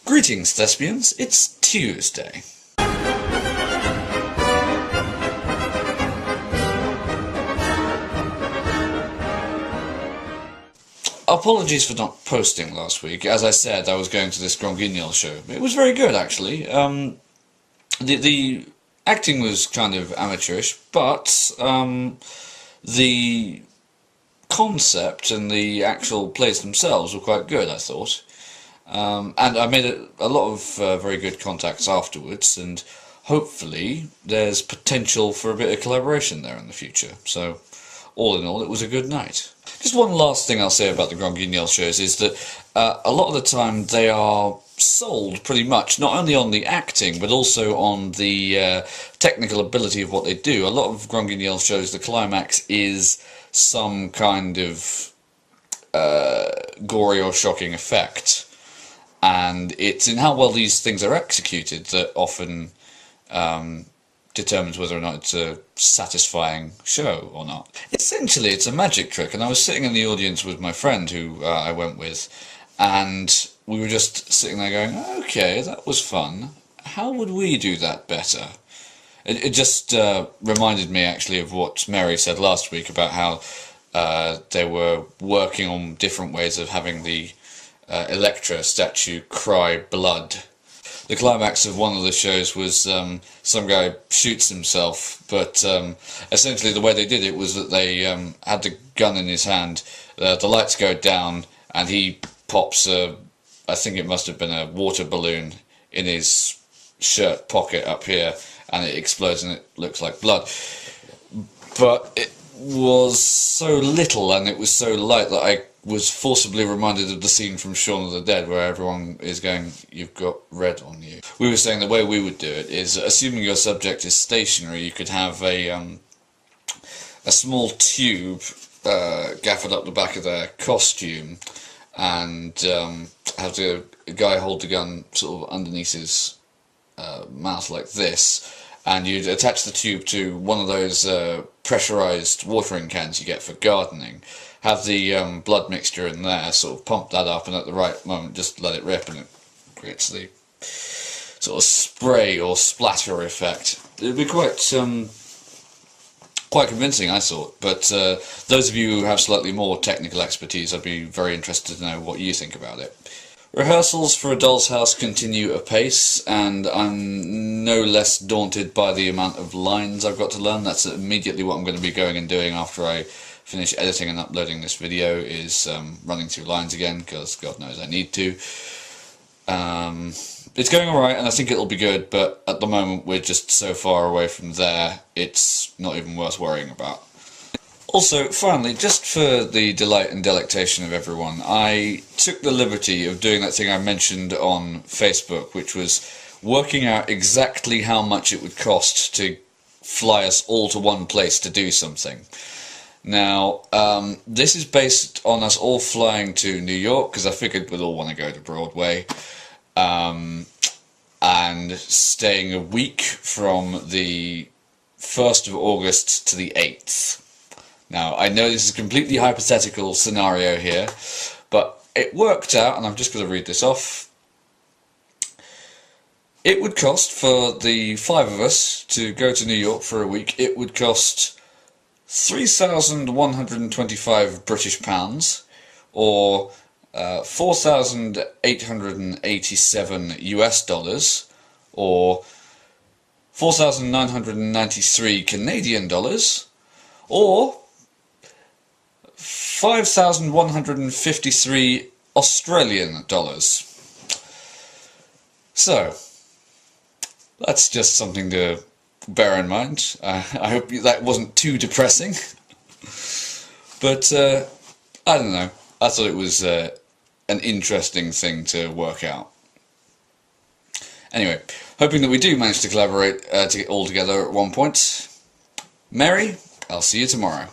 Greetings, thespians. It's Tuesday. Apologies for not posting last week. As I said, I was going to this Grand Guignol show. It was very good, actually. The acting was kind of amateurish, but the concept and the actual plays themselves were quite good, I thought. And I made a lot of very good contacts afterwards, and hopefully there's potential for a bit of collaboration there in the future. So, all in all, it was a good night. Just one last thing I'll say about the Grand Guignol shows is that a lot of the time they are sold pretty much not only on the acting but also on the technical ability of what they do. A lot of Grand Guignol shows, the climax is some kind of gory or shocking effect, and it's in how well these things are executed that often determines whether or not it's a satisfying show or not. Essentially, it's a magic trick, and I was sitting in the audience with my friend who I went with, and we were just sitting there going, okay, that was fun. How would we do that better? It just reminded me, actually, of what Mary said last week about how they were working on different ways of having the Electra statue cry blood. The climax of one of the shows was some guy shoots himself, but essentially the way they did it was that they had the gun in his hand, the lights go down, and he pops I think it must have been a water balloon in his shirt pocket up here, and it explodes and it looks like blood. But it was so little and it was so light that I was forcibly reminded of the scene from Shaun of the Dead where everyone is going, you've got red on you. We were saying the way we would do it is, assuming your subject is stationary, you could have a small tube gaffered up the back of their costume, and have the guy hold the gun sort of underneath his mouth like this, and you'd attach the tube to one of those pressurized watering cans you get for gardening, have the blood mixture in there, sort of pump that up, and at the right moment just let it rip, and it creates the sort of spray or splatter effect. It'd be quite convincing, I thought, but those of you who have slightly more technical expertise, I'd be very interested to know what you think about it. Rehearsals for A Doll's House continue apace, and I'm no less daunted by the amount of lines I've got to learn. That's immediately what I'm going to be going and doing after I finish editing and uploading this video, is running through lines again, because God knows I need to. It's going alright, and I think it'll be good, but at the moment we're just so far away from there, it's not even worth worrying about. Also, finally, just for the delight and delectation of everyone, I took the liberty of doing that thing I mentioned on Facebook, which was working out exactly how much it would cost to fly us all to one place to do something. Now, this is based on us all flying to New York, because I figured we'd all want to go to Broadway, and staying a week from the 1st of August to the 8th. Now, I know this is a completely hypothetical scenario here, but it worked out, and I'm just going to read this off. It would cost, for the 5 of us to go to New York for a week, it would cost 3,125 British pounds, or 4,887 US dollars, or 4,993 Canadian dollars, or 5,153 Australian dollars. So, that's just something to bear in mind. I hope that wasn't too depressing. But, I don't know. I thought it was an interesting thing to work out. Anyway, hoping that we do manage to collaborate to get all together at one point. Mary, I'll see you tomorrow.